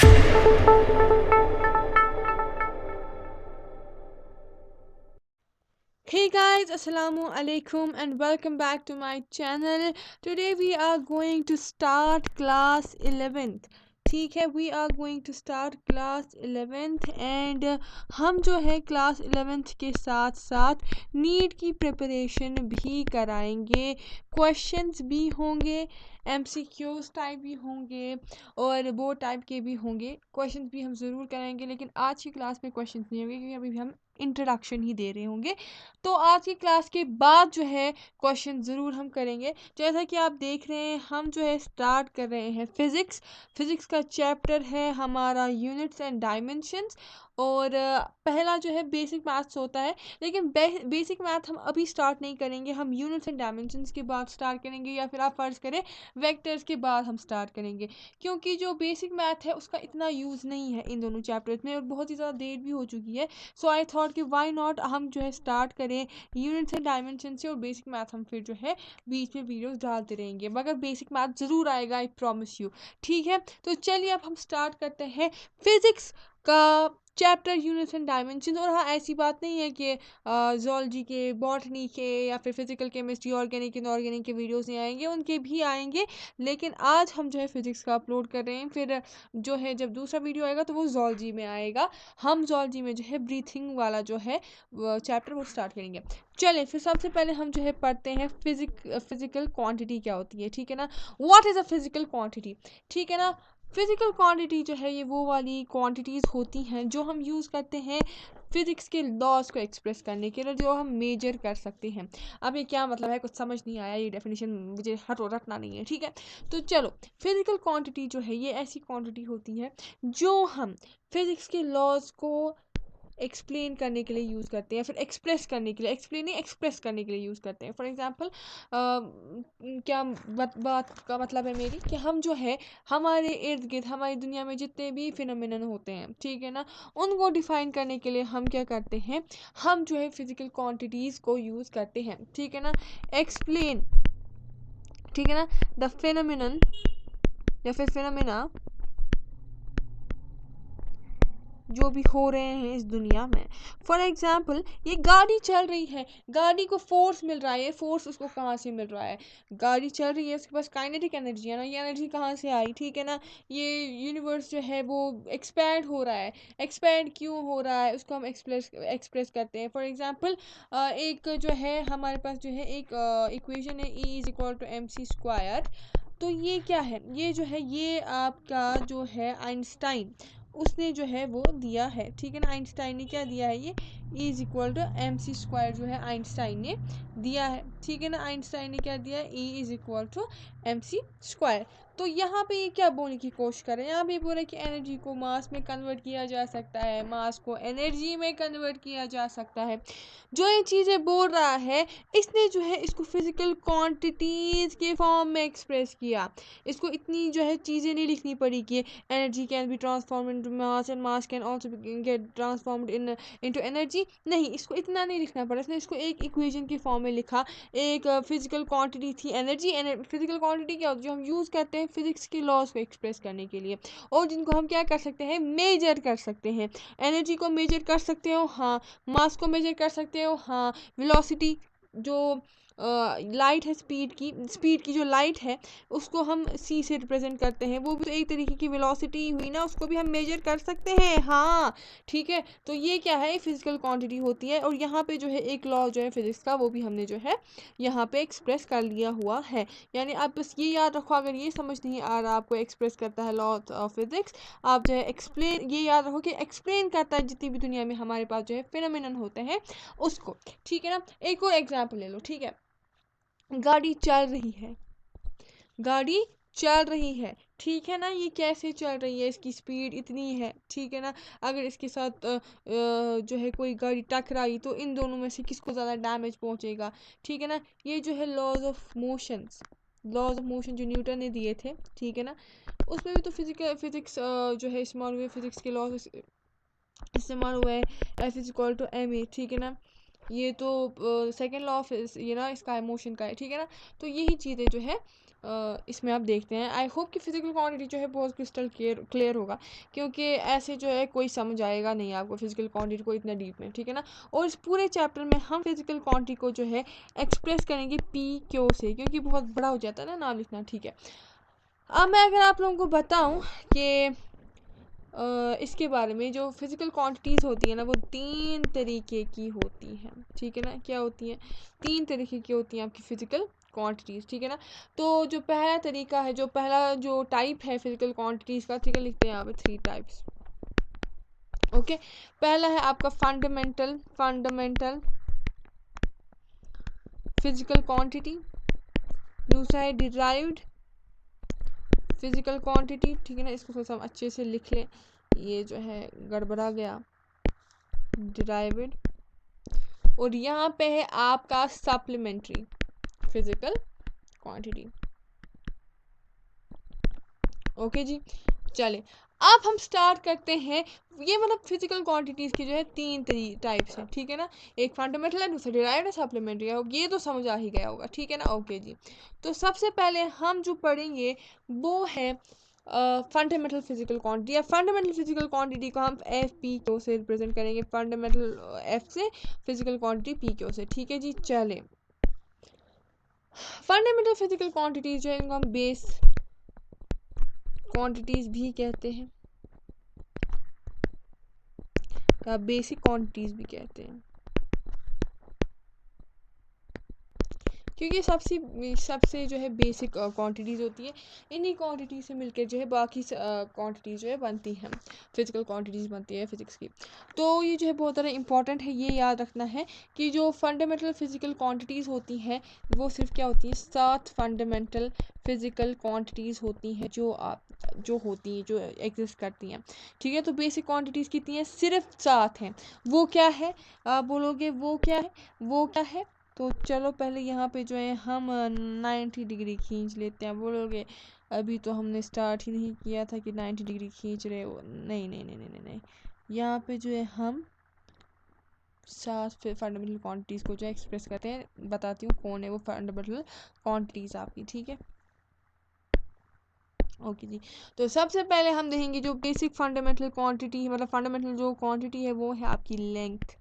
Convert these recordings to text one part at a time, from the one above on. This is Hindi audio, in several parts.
Hey guys, Assalamu alaikum and welcome back to my channel. Today we are going to start class 11th. ठीक है, we are going to start class 11th and हम जो है class 11th के साथ साथ नीट की प्रिपरेशन भी कराएंगे. क्वेश्चंस भी होंगे, MCQs टाइप भी होंगे और वो टाइप के भी होंगे. क्वेश्चंस भी हम ज़रूर कराएंगे, लेकिन आज की क्लास में क्वेश्चंस नहीं होंगे क्योंकि अभी भी हम इंट्रोडक्शन ही दे रहे होंगे. तो आज की क्लास के बाद जो है क्वेश्चन ज़रूर हम करेंगे. जैसा कि आप देख रहे हैं, हम जो है स्टार्ट कर रहे हैं फिज़िक्स का चैप्टर है हमारा यूनिट्स एंड डायमेंशंस. और पहला जो है बेसिक मैथ्स होता है, लेकिन बेसिक मैथ हम अभी स्टार्ट नहीं करेंगे. हम यूनिट्स एंड डायमेंशंस के बाद स्टार्ट करेंगे, या फिर आप फ़र्ज़ करें वेक्टर्स के बाद हम स्टार्ट करेंगे, क्योंकि जो बेसिक मैथ है उसका इतना यूज़ नहीं है इन दोनों चैप्टर्स में और बहुत ही ज़्यादा देर भी हो चुकी है. सो आई थॉट कि वाई नॉट हम जो है स्टार्ट करें यूनिट्स एंड डायमेंशन से, और बेसिक मैथ हम फिर जो है बीच में वीडियोस डालते रहेंगे, मगर बेसिक मैथ ज़रूर आएगा, आई प्रॉमिस यू. ठीक है, तो चलिए अब हम स्टार्ट करते हैं फिज़िक्स का चैप्टर यूनिट्स एंड डायमेंशन. और हाँ, ऐसी बात नहीं है कि जोलॉजी के, बॉटनी के या फिर फिजिकल केमिस्ट्री, ऑर्गेनिक इनऑर्गेनिक के वीडियोस नहीं आएंगे, उनके भी आएंगे. लेकिन आज हम जो है फिजिक्स का अपलोड कर रहे हैं, फिर जो है जब दूसरा वीडियो आएगा तो वो जोलॉजी में आएगा. हम जोलॉजी में जो है ब्रीथिंग वाला जो है चैप्टर वो स्टार्ट करेंगे. चलें, फिर सबसे पहले हम जो है पढ़ते हैं फिजिकल क्वांटिटी क्या होती है. ठीक है ना, what is a physical quantity. ठीक है ना, फिजिकल क्वांटिटी जो है ये वो वाली क्वांटिटीज़ होती हैं जो हम यूज़ करते हैं फिज़िक्स के लॉज को एक्सप्रेस करने के लिए, जो हम मेजर कर सकते हैं. अब ये क्या मतलब है, कुछ समझ नहीं आया, ये डेफिनेशन मुझे हटो रटना नहीं है. ठीक है, तो चलो, फिजिकल क्वांटिटी जो है ये ऐसी क्वांटिटी होती है जो हम फिज़िक्स के लॉज को एक्सप्लेन करने के लिए यूज़ करते हैं, फिर एक्सप्रेस करने के लिए, एक्सप्लेन नहीं एक्सप्रेस करने के लिए यूज़ करते हैं. फॉर एग्जांपल क्या बात का मतलब है मेरी कि हम जो है हमारे इर्द गिर्द हमारी दुनिया में जितने भी फिनोमिनन होते हैं, ठीक है ना, उनको डिफ़ाइन करने के लिए हम क्या करते हैं, हम जो है फिज़िकल क्वांटिटीज़ को यूज़ करते हैं. ठीक है ना, एक्सप्लेन, ठीक है ना, द फिनोमिनन या फिर फिनोमिना जो भी हो रहे हैं इस दुनिया में. फॉर एग्जाम्पल, ये गाड़ी चल रही है, गाड़ी को फोर्स मिल रहा है, ये फोर्स उसको कहाँ से मिल रहा है, गाड़ी चल रही है, उसके पास काइनेटिक एनर्जी है ना, ये एनर्जी कहाँ से आई. ठीक है ना, ये यूनिवर्स जो है वो एक्सपैंड हो रहा है, एक्सपैंड क्यों हो रहा है उसको हम एक्सप्रेस करते हैं. फॉर एग्जाम्पल, एक जो है हमारे पास जो है एक इक्वेशन है, E is equal to mc². तो ये क्या है, ये जो है ये आपका जो है आइंस्टाइन उसने जो है वो दिया है. ठीक है ना, आइंस्टाइन ने क्या दिया है, ये E is equal to mc² जो है आइंस्टाइन ने दिया है. ठीक है ना, आइंस्टाइन ने क्या दिया है, E is equal to mc². तो यहाँ पे ये क्या बोलने की कोशिश कर रहे हैं, यहाँ पे बोले कि एनर्जी को मास में कन्वर्ट किया जा सकता है, मास को एनर्जी में कन्वर्ट किया जा सकता है. जो ये चीज़ें बोल रहा है, इसने जो है इसको फिजिकल क्वांटिटीज़ के फॉर्म में एक्सप्रेस किया. इसको इतनी जो है चीज़ें नहीं लिखनी पड़ी कि energy can be transformed into mass and mass can also get transformed into energy. नहीं, इसको इतना नहीं लिखना पड़ा, इसने इसको एक इक्वेशन के फॉर्म में लिखा. एक फिजिकल क्वांटिटी थी एनर्जी. फिजिकल क्वांटिटी क्या होती है, जो हम यूज़ करते हैं फिजिक्स के लॉज को एक्सप्रेस करने के लिए, और जिनको हम क्या कर सकते हैं, मेजर कर सकते हैं. एनर्जी को मेजर कर सकते हो, हाँ. मास को मेजर कर सकते हो, हाँ. वेलोसिटी जो लाइट है, स्पीड की जो लाइट है उसको हम सी से रिप्रेजेंट करते हैं, वो भी तो एक तरीके की वेलोसिटी हुई ना, उसको भी हम मेजर कर सकते हैं, हाँ. ठीक है, तो ये क्या है, फिजिकल क्वांटिटी होती है. और यहाँ पे जो है एक लॉ जो है फिजिक्स का, वो भी हमने जो है यहाँ पे एक्सप्रेस कर लिया हुआ है. यानी आप बस ये याद रखो, अगर ये समझ नहीं आ रहा आपको एक्सप्रेस करता है लॉ ऑफ फिजिक्स, आप जो है एक्सप्लेन, ये याद रखो कि एक्सप्लेन करता है जितनी भी दुनिया में हमारे पास जो है फिनोमिनन होते हैं उसको. ठीक है ना, एक और एग्जाम्पल ले लो. ठीक है, गाड़ी चल रही है, गाड़ी चल रही है, ठीक है ना, ये कैसे चल रही है, इसकी स्पीड इतनी है. ठीक है ना, अगर इसके साथ जो है कोई गाड़ी टकराई तो इन दोनों में से किसको ज़्यादा डैमेज पहुंचेगा. ठीक है ना, ये जो है लॉज ऑफ मोशन जो न्यूटन ने दिए थे, ठीक है ना, उसमें भी तो फिजिक्स जो है इस्तेमाल हुए, फिजिक्स के लॉज इस्तेमाल हुए है. F is equal to ma. ठीक है ना, ये तो सेकेंड लॉ ऑफ ये ना इसका है, मोशन का है, ठीक है ना। तो यही चीज़ें जो है इसमें आप देखते हैं। आई होप कि फिजिकल क्वांटिटी जो है बहुत क्रिस्टल क्लियर होगा, क्योंकि ऐसे जो है कोई समझ आएगा नहीं आपको फिजिकल क्वांटिटी को इतना डीप में, ठीक है ना। और इस पूरे चैप्टर में हम फिजिकल क्वांटिटी को जो है एक्सप्रेस करेंगे पी क्यू से, क्योंकि बहुत बड़ा हो जाता है ना नाम लिखना, ठीक है। अब मैं अगर आप लोगों को बताऊं कि इसके बारे में, जो फिजिकल क्वांटिटीज़ होती है ना वो तीन तरीके की होती हैं, ठीक है ना। क्या होती हैं? तीन तरीके की होती हैं आपकी फिजिकल क्वांटिटीज़, ठीक है ना। तो जो पहला तरीका है, जो पहला जो टाइप है फिजिकल क्वांटिटीज़ का, ठीक है, लिखते हैं यहाँ पे 3 टाइप्स। ओके, पहला है आपका फंडामेंटल फिजिकल क्वांटिटी। दूसरा है डिराइव्ड फिजिकल क्वांटिटी, ठीक है ना। इसको थोड़ा सा हम अच्छे से लिख लें, ये जो है गड़बड़ा गया। डिराइव्ड, और यहाँ पे है आपका सप्लीमेंट्री फिजिकल क्वांटिटी। ओके जी, चले अब हम स्टार्ट करते हैं। ये मतलब फिजिकल क्वांटिटीज की जो है तीन टाइप्स हैं, ठीक है ना। एक फंडामेंटल है, दूसरा डिराइव्ड है, सप्लीमेंट्री है। ये तो समझ आ ही गया होगा, ठीक है ना। ओके जी, तो सबसे पहले हम जो पढ़ेंगे वो है फंडामेंटल फिजिकल क्वांटिटी, या फंडामेंटल फिजिकल क्वांटिटी को हम एफ पी क्यू से रिप्रेजेंट करेंगे। फंडामेंटल एफ से, फिजिकल क्वांटिटी पी क्यू से, ठीक है जी। चले, फंडामेंटल फिजिकल क्वांटिटीज जो है इनको हम बेस क्वांटिटीज भी कहते हैं, या बेसिक क्वांटिटीज भी कहते हैं, क्योंकि सबसे सबसे जो है बेसिक क्वांटिटीज़ होती है। इन्हीं क्वांटिटी से मिलकर जो है बाकी क्वांटिटीज़ जो है बनती हैं, फिजिकल क्वांटिटीज़ बनती है फिजिक्स की। तो ये जो है बहुत ज़्यादा इंपॉर्टेंट है, ये याद रखना है कि जो फंडामेंटल फिजिकल क्वांटिटीज़ होती हैं वो सिर्फ क्या होती हैं, 7 फंडामेंटल फिजिकल क्वांटिटीज़ होती हैं जो होती हैं, जो एग्जिस्ट करती हैं, ठीक है। तो बेसिक क्वांटिटीज़ कितनी हैं? सिर्फ 7 हैं। वो क्या है? आप बोलोगे वो क्या है, वो क्या है? तो चलो पहले यहाँ पे जो है हम 90 डिग्री खींच लेते हैं। बोलोगे अभी तो हमने स्टार्ट ही नहीं किया था कि 90 डिग्री खींच रहे हो। नहीं नहीं नहीं नहीं नहीं नहीं, यहाँ पे जो है हम 7 फंडामेंटल क्वांटिटीज़ को जो है एक्सप्रेस करते हैं। बताती हूँ कौन है वो फंडामेंटल क्वांटिटीज़ आपकी, ठीक है। ओके जी, तो सबसे पहले हम देखेंगे जो बेसिक फंडामेंटल क्वांटिटी है, मतलब फंडामेंटल जो क्वांटिटी है वो है आपकी लेंथ,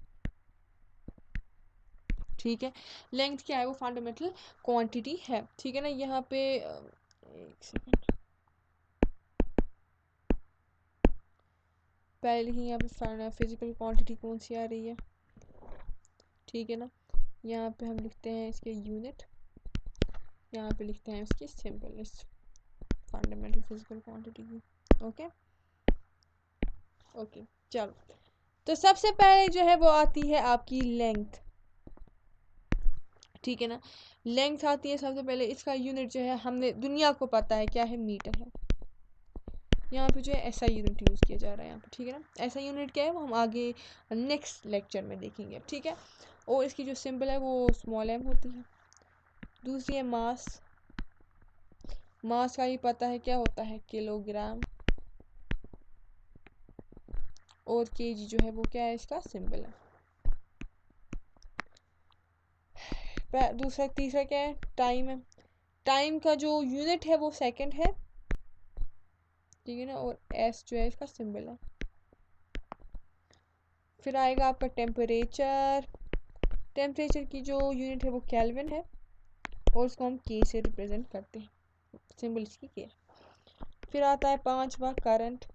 ठीक है। लेंथ क्या है? वो फंडामेंटल क्वांटिटी है, ठीक है ना। यहाँ पे एक सेकेंड, पहले लिखेंगे यहाँ पे फिजिकल क्वांटिटी कौन सी आ रही है, ठीक है ना। यहाँ पे हम लिखते हैं इसके यूनिट, यहाँ पे लिखते हैं इसकी सिंबल, इस फंडामेंटल फिजिकल क्वांटिटी की। ओके ओके, चलो, तो सबसे पहले जो है वो आती है आपकी लेंथ, ठीक है ना। लेंथ आती है सबसे पहले। इसका यूनिट जो है हमने दुनिया को पता है क्या है, मीटर है। यहाँ पे जो है ऐसा यूनिट यूज़ किया जा रहा है यहाँ पे, ठीक है ना। ऐसा यूनिट क्या है वो हम आगे नेक्स्ट लेक्चर में देखेंगे, ठीक है। और इसकी जो सिंबल है वो स्मॉल एम होती है। दूसरी है मास। मास का ही पता है क्या होता है, किलोग्राम। और केजी जो है वो क्या है, इसका सिंबल है। दूसरा तीसरा क्या है, टाइम है। टाइम का जो यूनिट है वो सेकंड है, ठीक है ना। और एस जो है इसका सिंबल है। फिर आएगा आपका टेम्परेचर। टेम्परेचर की जो यूनिट है वो केल्विन है, और उसको हम के से रिप्रेजेंट करते हैं, सिंबल इसकी के। फिर आता है पांचवा करंट।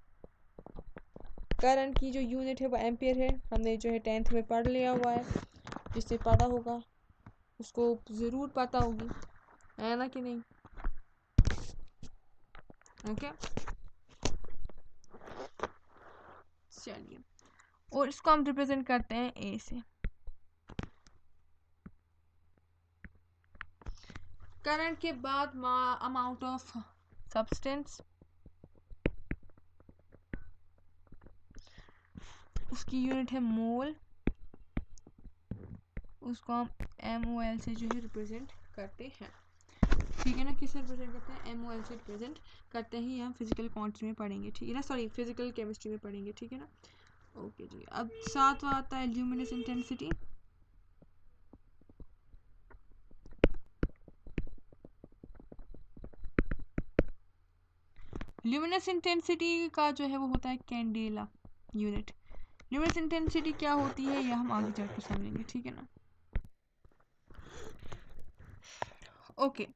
करंट की जो यूनिट है वो एम्पियर है। हमने जो है 10th में पढ़ लिया हुआ है, जिससे पढ़ा होगा उसको ज़रूर पता होगी, है ना कि नहीं। ओके, चलिए, और इसको हम रिप्रेजेंट करते हैं ए से। करंट के बाद अमाउंट ऑफ सब्सटेंस, उसकी यूनिट है मोल। उसको हम MOL से जो है रिप्रेजेंट करते हैं, ठीक है ना। किससे रिप्रेजेंट करते हैं? MOL से रिप्रेजेंट करते हैं। हम फिजिकल क्वांटिटी में पढ़ेंगे, ठीक है ना, सॉरी फिजिकल केमिस्ट्री में पढ़ेंगे, ठीक है ना। ओके जी, अब सातवां आता है ल्यूमिनस इंटेंसिटी। ल्यूमिनस इंटेंसिटी का जो है वो होता है कैंडेला यूनिट। ल्यूमिनस इंटेंसिटी क्या होती है ये हम आगे चलकर समझेंगे, ठीक है ना। ओके,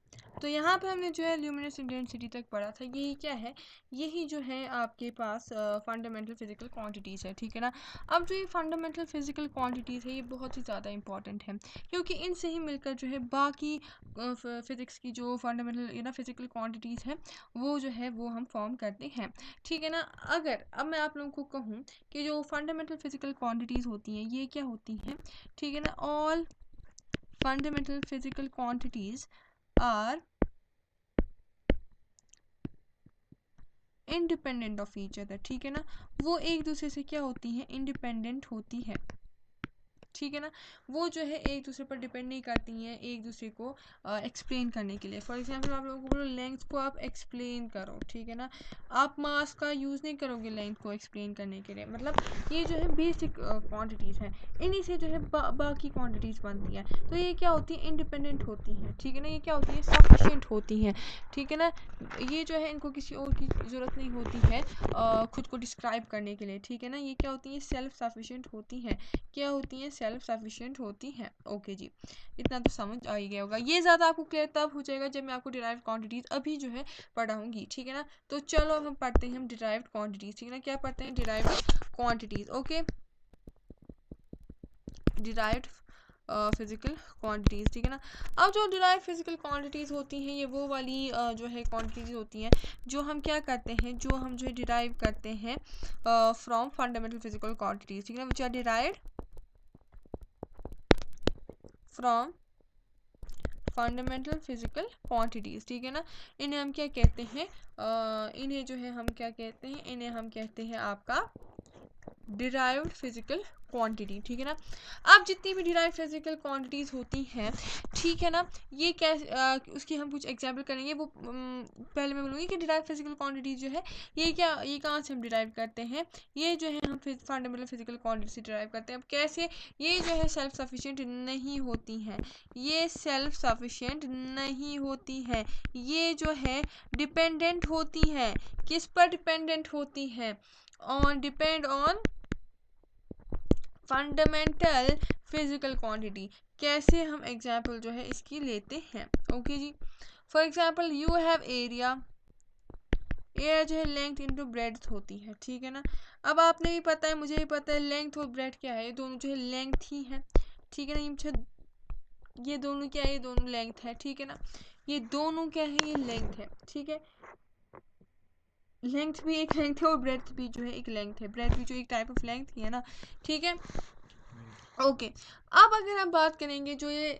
तो यहाँ पे हमने जो है ल्यूमिनस इंटेंसिटी तक पढ़ा था। यही क्या है, यही जो है आपके पास फंडामेंटल फिजिकल क्वांटिटीज़ है, ठीक है ना। अब जो ये फंडामेंटल फिजिकल क्वांटिटीज़ है ये बहुत ही ज़्यादा इंपॉर्टेंट है, क्योंकि इनसे ही मिलकर जो है बाकी फिज़िक्स की जो फंडामेंटल ना फिजिकल क्वांटिटीज़ हैं वो जो है वो हम फॉर्म करते हैं, ठीक है ना। अगर अब मैं आप लोगों को कहूँ कि जो फंडामेंटल फिजिकल क्वांटिटीज़ होती हैं ये क्या होती हैं, ठीक है ना। All fundamental physical quantities are independent of each other, ठीक है ना। वो एक दूसरे से क्या होती हैं, इंडिपेंडेंट होती है, ठीक है ना। वो जो है एक दूसरे पर डिपेंड नहीं करती हैं एक दूसरे को एक्सप्लेन करने के लिए। फॉर एग्जांपल आप लोगों को बोलो लेंथ को आप एक्सप्लेन करो, ठीक है ना। आप मास का यूज़ नहीं करोगे लेंथ को एक्सप्लेन करने के लिए, मतलब ये जो है बेसिक क्वांटिटीज़ हैं, इन्हीं से जो है बाकी क्वांटिटीज़ बनती हैं। तो ये क्या होती है, इंडिपेंडेंट होती हैं, ठीक है ना। ये क्या होती है, सफिशिएंट होती हैं, ठीक है ना। ये जो है इनको किसी और की ज़रूरत नहीं होती है खुद को डिस्क्राइब करने के लिए, ठीक है ना। ये क्या होती है, सेल्फ सफिशिएंट होती हैं। क्या होती हैं, सेल्फ सफिशिएंट होती हैं। ओके जी, इतना तो समझ आ ही गया होगा। ये ज़्यादा आपको क्लियर तब हो जाएगा जब मैं आपको डिराइव्ड क्वांटिटीज़ अभी जो है पढ़ाऊंगी, ठीक है ना। तो चलो अब हम पढ़ते हैं हम डिराइव्ड क्वांटिटीज़, ठीक है ना। क्या पढ़ते हैं, derived quantities. Okay, derived physical quantities, ठीक है ना। अब जो डिराइव्ड फिजिकल क्वांटिटीज़ होती हैं ये वो वाली जो है क्वांटिटीज़ होती हैं जो हम क्या करते हैं, जो हम जो है डिराइव करते हैं फ्रॉम फंडामेंटल फिजिकल क्वांटिटीज़, ठीक है ना, which are derived from fundamental physical quantities, ठीक है ना। इन्हें हम क्या कहते हैं, इन्हें जो है हम क्या कहते हैं, इन्हें हम कहते हैं आपका डिराइव्ड फिजिकल क्वांटिटी, ठीक है ना। अब जितनी भी डिराइव्ड फिजिकल क्वांटिटीज़ होती हैं, ठीक है ना, ये कैसे उसकी हम कुछ एग्जांपल करेंगे। वो पहले मैं बोलूँगी कि डिराइव्ड फिजिकल क्वांटिटीज़ जो है ये क्या, ये कहाँ से हम डिराइव करते हैं, ये जो है हम फंडामेंटल फिजिकल क्वांटिटी से डिराइव करते हैं। अब कैसे, ये जो है सेल्फ सफिशिएंट नहीं होती हैं, ये सेल्फ सफिशिएंट नहीं होती हैं, ये जो है डिपेंडेंट होती हैं। किस पर डिपेंडेंट होती हैं, on depend on fundamental physical quantity. कैसे हम एग्जाम्पल जो है इसकी लेते हैं, ओके जी। For example you have area, area जो है लेंथ इंटू ब्रेड्थ होती है, ठीक है ना। अब आपने भी पता है, मुझे भी पता है, लेंथ और ब्रेड्थ क्या है, ये दोनों जो है लेंथ ही है, ठीक है ना। ये दोनों क्या है, ये दोनों लेंथ है, ठीक है ना। ये दोनों क्या है, ये लेंथ है, ठीक है। लेंथ भी एक लेंथ है और ब्रेड्थ भी जो है एक लेंथ है, ब्रेड्थ भी जो एक टाइप ऑफ लेंथ ही है ना, ठीक है। ओके, अब अगर हम बात करेंगे जो ये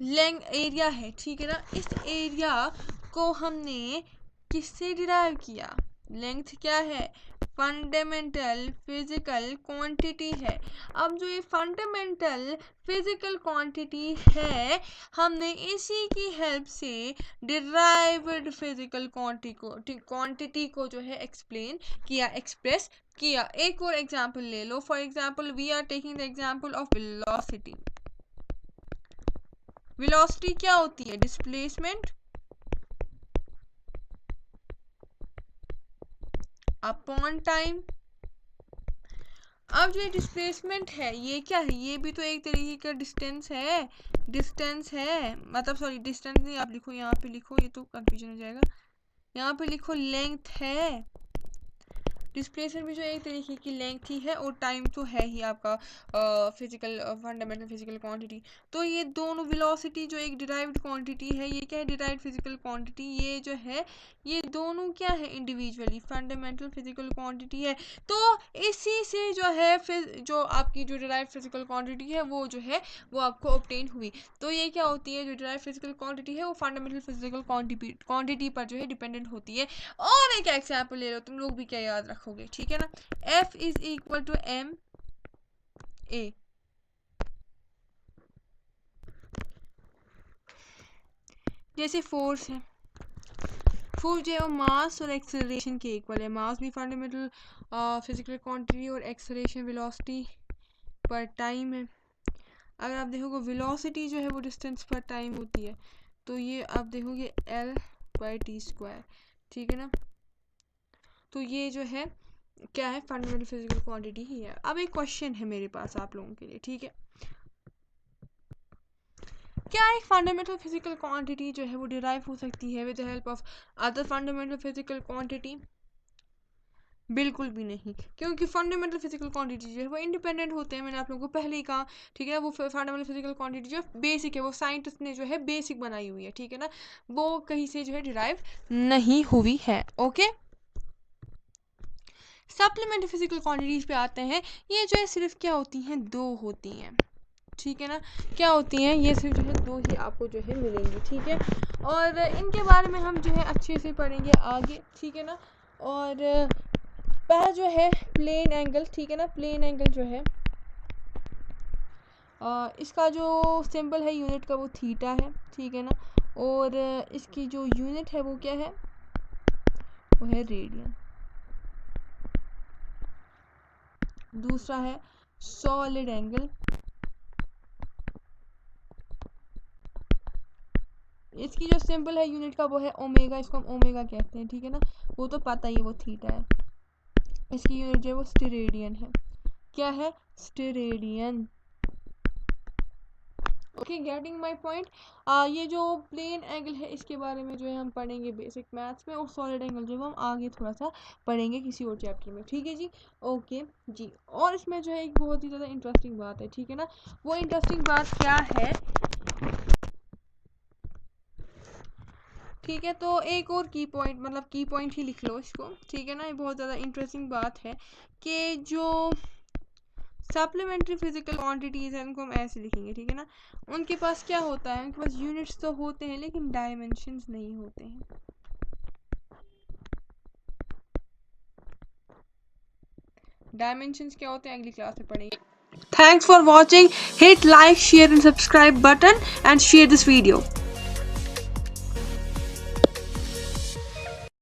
लेंथ एरिया है, ठीक है ना, इस एरिया को हमने किससे डिराइव किया, लेंथ क्या है, फंडामेंटल फिजिकल क्वांटिटी है। अब जो ये फंडामेंटल फिजिकल क्वांटिटी है हमने इसी की हेल्प से डिराइव्ड फिजिकल क्वांटिटी को जो है एक्सप्लेन किया, एक्सप्रेस किया। एक और एग्जाम्पल ले लो। For example we are taking the example of velocity. Velocity क्या होती है, डिस्प्लेसमेंट अपॉन टाइम। अब जो डिस्प्लेसमेंट है ये क्या है, ये भी तो एक तरीके का डिस्टेंस है, डिस्टेंस है, मतलब सॉरी डिस्टेंस नहीं, आप लिखो यहाँ पे लिखो, ये तो कंफ्यूजन हो जाएगा, यहाँ पे लिखो लेंथ है। डिस्प्लेसमेंट भी जो एक तरीके की लेंथ ही है और टाइम तो है ही आपका फिजिकल फंडामेंटल फिजिकल क्वांटिटी। तो ये दोनों वेलोसिटी जो एक डिराइव्ड क्वांटिटी है, ये क्या है, डिराइव्ड फिजिकल क्वांटिटी, ये जो है ये दोनों क्या है, इंडिविजुअली फंडामेंटल फिजिकल क्वांटिटी है। तो इसी से जो है फिर जो आपकी जो डिराइव्ड फिजिकल क्वांटिटी है वो जो है वो आपको ऑब्टेन हुई। तो ये क्या होती है, जो डिराइव्ड फिजिकल क्वांटिटी है वो फंडामेंटल फिजिकल क्वांटिटी पर जो है डिपेंडेंट होती है। और एक एग्जाम्पल ले लो, तुम लोग भी क्या याद रखोगे, ठीक है ना। F is equal to M A, जैसे फोर्स है, फोर्स जो है वो मास और एक्सेलरेशन के इक्वल है। मास भी फंडामेंटल फिजिकल क्वांटिटी और एक्सेलरेशन वेलोसिटी पर टाइम है। अगर आप देखोगे वेलोसिटी जो है वो डिस्टेंस पर टाइम होती है, तो ये आप देखोगे L/T², ठीक है ना। तो ये जो है क्या है, फंडामेंटल फिजिकल क्वांटिटी ही है। अब एक क्वेश्चन है मेरे पास आप लोगों के लिए, ठीक है। क्या एक फंडामेंटल फिजिकल क्वांटिटी जो है वो डिराइव हो सकती है with the help of other fundamental physical quantity? बिल्कुल भी नहीं, क्योंकि फंडामेंटल फिजिकल क्वांटिटी जो है वो इंडिपेंडेंट होते हैं। मैंने आप लोगों को पहले ही कहा, ठीक है ना। वो फंडामेंटल फिजिकल क्वांटिटी जो बेसिक है, वो साइंटिस्ट ने जो है बेसिक बनाई हुई है, ठीक है ना। वो कहीं से जो है डिराइव नहीं हुई है। ओके, सप्लीमेंट्री फिजिकल क्वांटिटीज पे आते हैं। ये जो है सिर्फ क्या होती हैं, दो होती हैं, ठीक है ना। क्या होती हैं, ये सिर्फ जो है दो ही आपको जो है मिलेंगी, ठीक है। और इनके बारे में हम जो है अच्छे से पढ़ेंगे आगे, ठीक है ना। और पहला जो है प्लेन एंगल, ठीक है ना। प्लेन एंगल जो है इसका जो सिंबल है यूनिट का वो थीटा है, ठीक है ना। और इसकी जो यूनिट है वो क्या है, वो है रेडियन। दूसरा है सॉलिड एंगल, इसकी जो सिंबल है यूनिट का वो है ओमेगा, इसको हम ओमेगा कहते हैं, ठीक है ना। वो तो पता ही, वो थीटा है। इसकी यूनिट जो है वो स्टेरेडियन है। क्या है, steradian. Okay, getting my point. ये जो प्लेन एंगल है इसके बारे में जो है हम पढ़ेंगे बेसिक मैथ्स में, और सॉलिड एंगल जो है हम आगे थोड़ा सा पढ़ेंगे किसी और चैप्टर में, ठीक है जी। ओके जी। और इसमें जो है एक बहुत ही ज़्यादा इंटरेस्टिंग बात है, ठीक है ना। वो इंटरेस्टिंग बात क्या है, ठीक है। तो एक और की पॉइंट, मतलब की पॉइंट ही लिख लो इसको, ठीक है ना। ये बहुत ज़्यादा इंटरेस्टिंग बात है कि जो सप्लीमेंट्री फिजिकल क्वांटिटीज़ हैं उनको हम ऐसे लिखेंगे, ठीक है ना। उनके पास क्या होता है, उनके पास यूनिट्स तो होते हैं लेकिन डायमेंशंस नहीं होते हैं। डायमेंशंस क्या होते हैं अगली क्लास में पढ़ेंगे। Thanks for watching. Hit like, share and subscribe button and share this video.